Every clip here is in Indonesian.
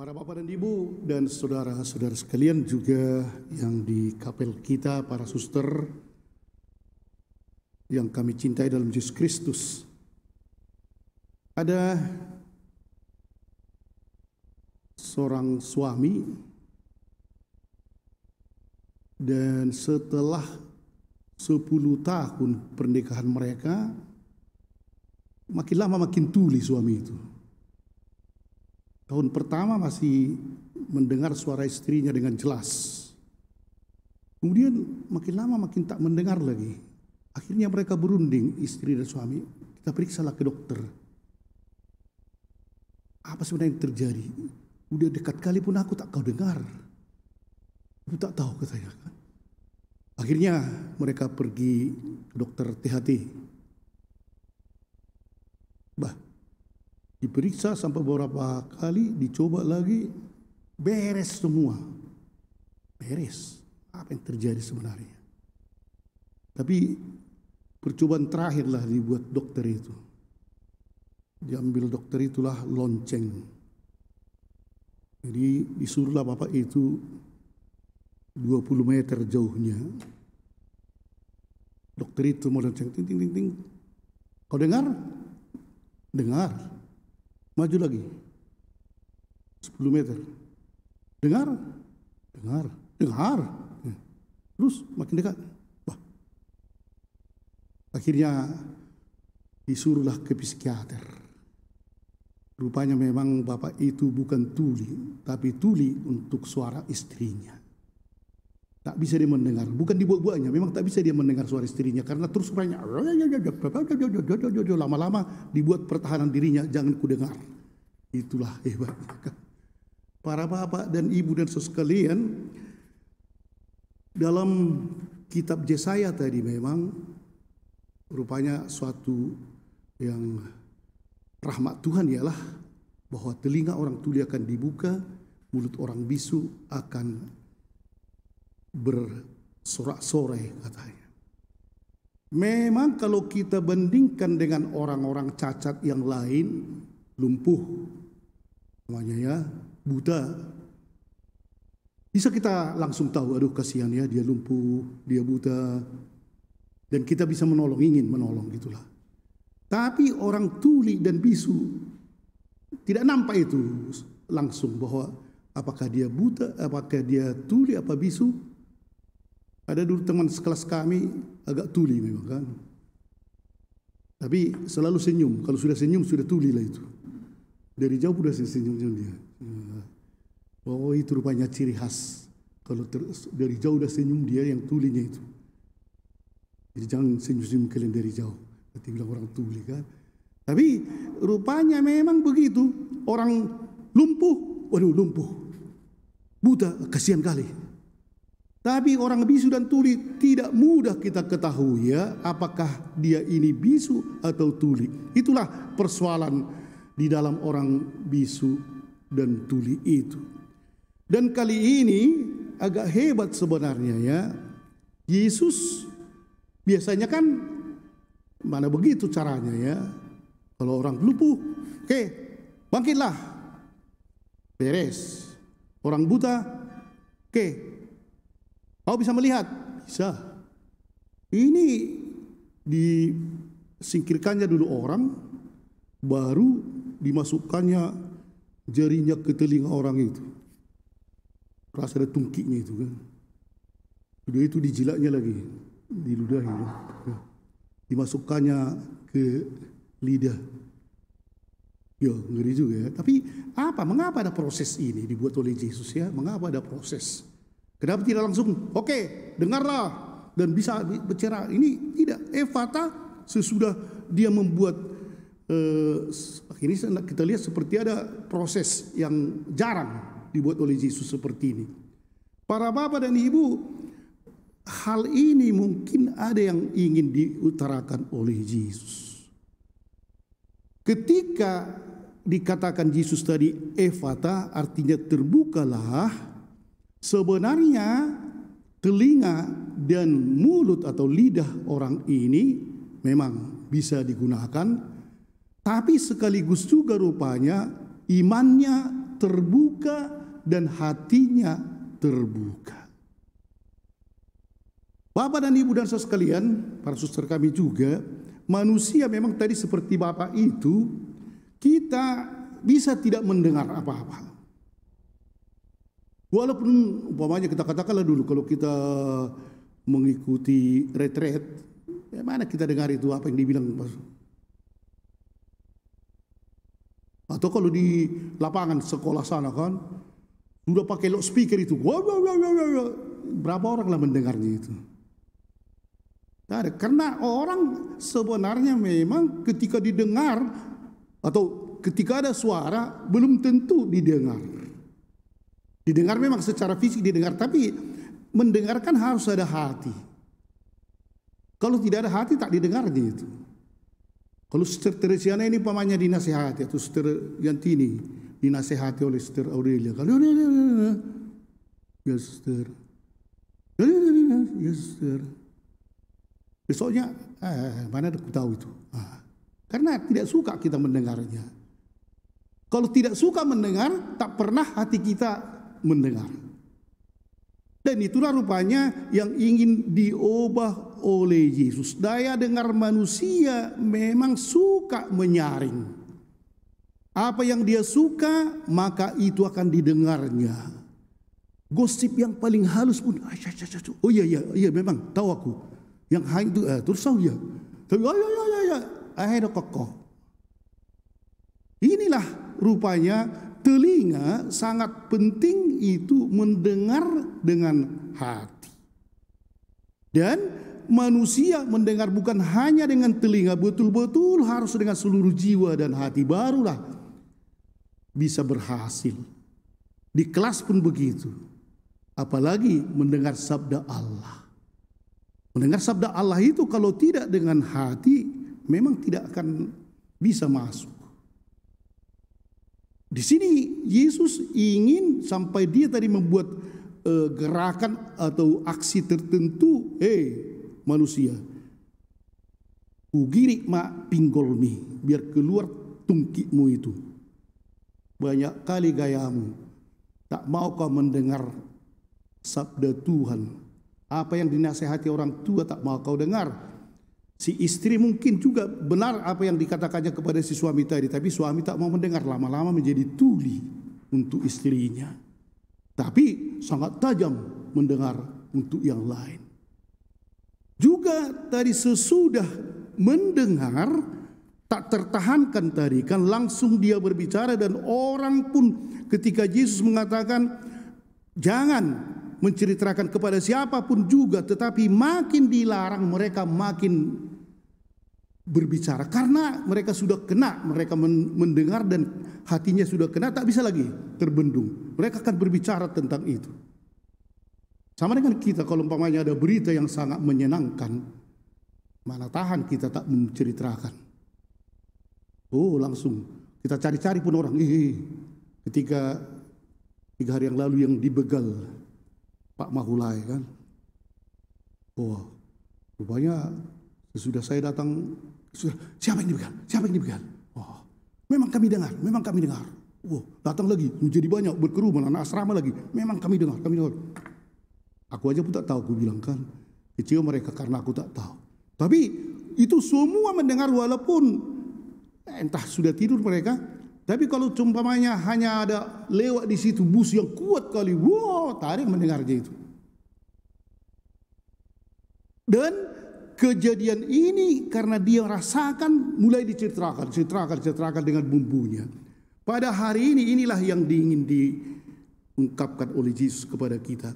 Para bapak dan ibu dan saudara-saudara sekalian juga yang di kapel kita, para suster yang kami cintai dalam Yesus Kristus. Ada seorang suami dan setelah 10 tahun pernikahan mereka, makin lama makin tuli suami itu. Tahun pertama masih mendengar suara istrinya dengan jelas. Kemudian makin lama makin tak mendengar lagi. Akhirnya mereka berunding, istri dan suami. Kita periksalah ke dokter. Apa sebenarnya yang terjadi? Udah dekat kali pun aku tak kau dengar. Aku tak tahu, katanya. Akhirnya mereka pergi ke dokter THT. Diperiksa sampai beberapa kali, dicoba lagi, beres semua. Beres. Apa yang terjadi sebenarnya? Tapi percobaan terakhirlah dibuat dokter itu. Diambil dokter itulah lonceng. Jadi disuruhlah bapak itu 20 meter jauhnya. Dokter itu mau lonceng, ting ting ting ting. Kau dengar? Dengar. Maju lagi 10 meter. Dengar. Terus makin dekat. Akhirnya disuruhlah ke psikiater. Rupanya memang bapak itu bukan tuli, tapi tuli untuk suara istrinya. Tak bisa dia mendengar, bukan dibuat-buatnya, memang tak bisa dia mendengar suara istrinya karena terus suaranya lama-lama dibuat pertahanan dirinya, jangan ku dengar. Itulah hebatnya. Para bapak dan ibu dan saudara sekalian, dalam kitab Yesaya tadi memang rupanya suatu yang rahmat Tuhan ialah bahwa telinga orang tuli akan dibuka, mulut orang bisu akan bersorak-sorai, katanya. Memang kalau kita bandingkan dengan orang-orang cacat yang lain, lumpuh, namanya ya, buta, bisa kita langsung tahu, aduh kasihan ya, dia lumpuh, dia buta, dan kita bisa menolong, ingin menolong gitulah. Tapi orang tuli dan bisu tidak nampak itu langsung bahwa apakah dia buta, apakah dia tuli, apa bisu. Ada dulu teman sekelas kami agak tuli memang kan. Tapi selalu senyum. Kalau sudah senyum sudah tuli lah itu. Dari jauh sudah senyum-senyum dia. Oh itu rupanya ciri khas. Kalau dari jauh sudah senyum dia yang tulinya itu. Jadi jangan senyum-senyum kalian dari jauh. Nanti bilang orang tuli kan. Tapi rupanya memang begitu. Orang lumpuh, waduh lumpuh. Buta, kasihan kali. Tapi orang bisu dan tuli tidak mudah kita ketahui ya, apakah dia ini bisu atau tuli. Itulah persoalan di dalam orang bisu dan tuli itu. Dan kali ini agak hebat sebenarnya ya. Yesus biasanya kan mana begitu caranya ya. Kalau orang lumpuh, oke, bangkitlah. Beres. Orang buta, oke. Kau bisa melihat? Bisa. Ini disingkirkannya dulu orang, baru dimasukkannya jarinya ke telinga orang itu. Rasa ada tungkiknya itu kan. Sudah itu dijilatnya lagi, diludahi. Dimasukkannya ke lidah. Ya, ngeri juga ya. Tapi mengapa ada proses ini dibuat oleh Yesus ya? Mengapa ada proses? Kenapa tidak langsung, oke, dengarlah dan bisa bicara? Ini tidak. Efata sesudah dia membuat, akhirnya kita lihat seperti ada proses yang jarang dibuat oleh Yesus seperti ini. Para bapak dan ibu, hal ini mungkin ada yang ingin diutarakan oleh Yesus. Ketika dikatakan Yesus tadi, efata artinya terbukalah. Sebenarnya telinga dan mulut atau lidah orang ini memang bisa digunakan, tapi sekaligus juga rupanya imannya terbuka dan hatinya terbuka. Bapak dan Ibu dan saudara sekalian, para suster kami juga, manusia memang tadi seperti Bapak itu, kita bisa tidak mendengar apa-apa. Walaupun umpamanya kita katakanlah dulu kalau kita mengikuti retret, mana kita dengar itu apa yang dibilang. Atau kalau di lapangan sekolah sana kan, sudah pakai loudspeaker itu, berapa orang lah mendengarnya itu? Karena orang sebenarnya memang ketika didengar atau ketika ada suara belum tentu didengar. Didengar memang secara fisik didengar, tapi mendengarkan harus ada hati. Kalau tidak ada hati tak didengarnya itu. Kalau Sister Teresiana ini pamannya dinasehati atau Sister Yantini dinasehati oleh Sister Aurelia. Kalau ya Sister, ya Sister. Besoknya mana aku tahu itu. Karena tidak suka kita mendengarnya. Kalau tidak suka mendengar, tak pernah hati kita mendengar. Dan itulah rupanya yang ingin diubah oleh Yesus. Daya dengar manusia memang suka menyaring. Apa yang dia suka, maka itu akan didengarnya. Gosip yang paling halus pun, oh iya memang tahu aku. Yang hanya itu terus tahu ya. Tapi ada kokoh. Inilah rupanya telinga sangat penting itu mendengar dengan hati. Dan manusia mendengar bukan hanya dengan telinga, betul-betul harus dengan seluruh jiwa dan hati, barulah bisa berhasil. Di kelas pun begitu. Apalagi mendengar sabda Allah. Mendengar sabda Allah itu kalau tidak dengan hati memang tidak akan bisa masuk. Di sini Yesus ingin sampai dia tadi membuat gerakan atau aksi tertentu, manusia, ugirik ma pinggolmi, biar keluar tungkikmu itu. Banyak kali gayamu, tak mau kau mendengar sabda Tuhan. Apa yang dinasehati orang tua tak mau kau dengar. Si istri mungkin juga benar apa yang dikatakannya kepada si suami tadi, tapi suami tak mau mendengar, lama-lama menjadi tuli untuk istrinya. Tapi sangat tajam mendengar untuk yang lain. Juga tadi sesudah mendengar tak tertahankan tadi, kan langsung dia berbicara dan orang pun ketika Yesus mengatakan jangan menceritakan kepada siapapun juga, tetapi makin dilarang mereka makin berbicara karena mereka sudah kena, mereka mendengar dan hatinya sudah kena, tak bisa lagi terbendung. Mereka akan berbicara tentang itu. Sama dengan kita kalau umpamanya ada berita yang sangat menyenangkan, mana tahan kita tak menceritakan. Oh langsung kita cari-cari pun orang. Ketika 3 hari yang lalu yang dibegal Pak Mahulai kan. Oh rupanya sesudah saya datang, siapa yang dibegal? Siapa yang dibegal? Oh, memang kami dengar. Oh, datang lagi, menjadi banyak berkerumun, anak asrama lagi. Memang kami dengar. Aku aja pun tak tahu, aku bilang kan. Kecil mereka karena aku tak tahu. Tapi itu semua mendengar walaupun entah sudah tidur mereka. Tapi kalau umpamanya hanya ada lewat di situ bus yang kuat kali, tarik mendengarnya itu. Dan kejadian ini karena dia rasakan mulai diceritakan dengan bumbunya. Pada hari ini inilah yang ingin diungkapkan oleh Yesus kepada kita.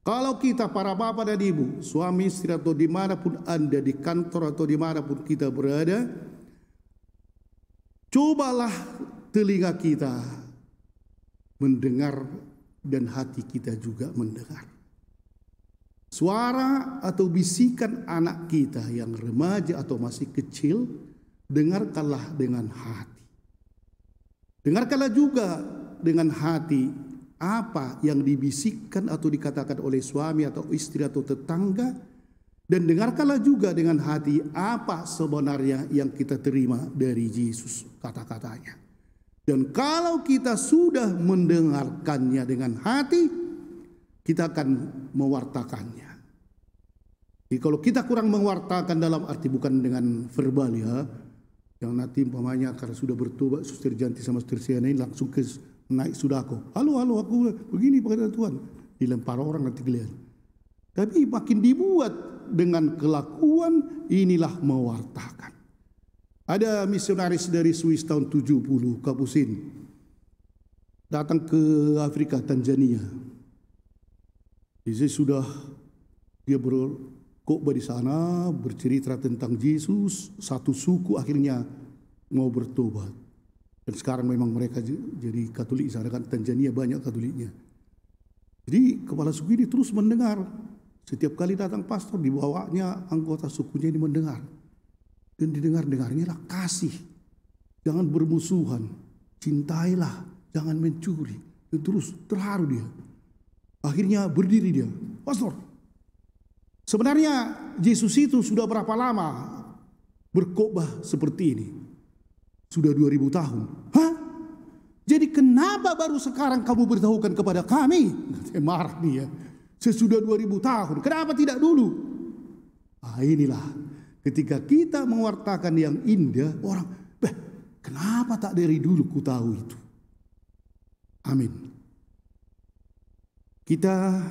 Kalau kita para bapak dan ibu, suami istri atau dimanapun Anda, di kantor atau dimanapun kita berada, cobalah telinga kita mendengar dan hati kita juga mendengar. Suara atau bisikan anak kita yang remaja atau masih kecil, dengarkanlah dengan hati. Dengarkanlah juga dengan hati apa yang dibisikkan atau dikatakan oleh suami atau istri atau tetangga. Dan dengarkanlah juga dengan hati apa sebenarnya yang kita terima dari Yesus kata-katanya. Dan kalau kita sudah mendengarkannya dengan hati, kita akan mewartakannya. Jadi kalau kita kurang mewartakan dalam arti bukan dengan verbal ya, yang nanti umpamanya karena sudah bertobat Suster Janti sama Suster Siana ini langsung ke naik sudako. Halo aku begini pada Tuhan. Dilempar orang nanti kalian. Tapi makin dibuat dengan kelakuan, inilah mewartakan. Ada misionaris dari Swiss tahun 70, Kapusin, datang ke Afrika, Tanzania. Jadi dia berkhotbah di sana, bercerita tentang Yesus, satu suku akhirnya mau bertobat. Dan sekarang memang mereka jadi Katolik, sana kan Tanzania banyak Katoliknya. Jadi kepala suku ini terus mendengar. Setiap kali datang pastor, dibawanya anggota sukunya ini mendengar. Dan didengar-dengarnya lah kasih. Jangan bermusuhan. Cintailah. Jangan mencuri. Dan terus terharu dia. Akhirnya berdiri dia. Pastor, sebenarnya Yesus itu sudah berapa lama berkhotbah seperti ini? Sudah 2000 tahun. Hah? Jadi kenapa baru sekarang kamu beritahukan kepada kami? Saya marah dia. Sesudah 2000 tahun. Kenapa tidak dulu? Inilah. Ketika kita mewartakan yang indah, orang, kenapa tak dari dulu ku tahu itu? Amin. Kita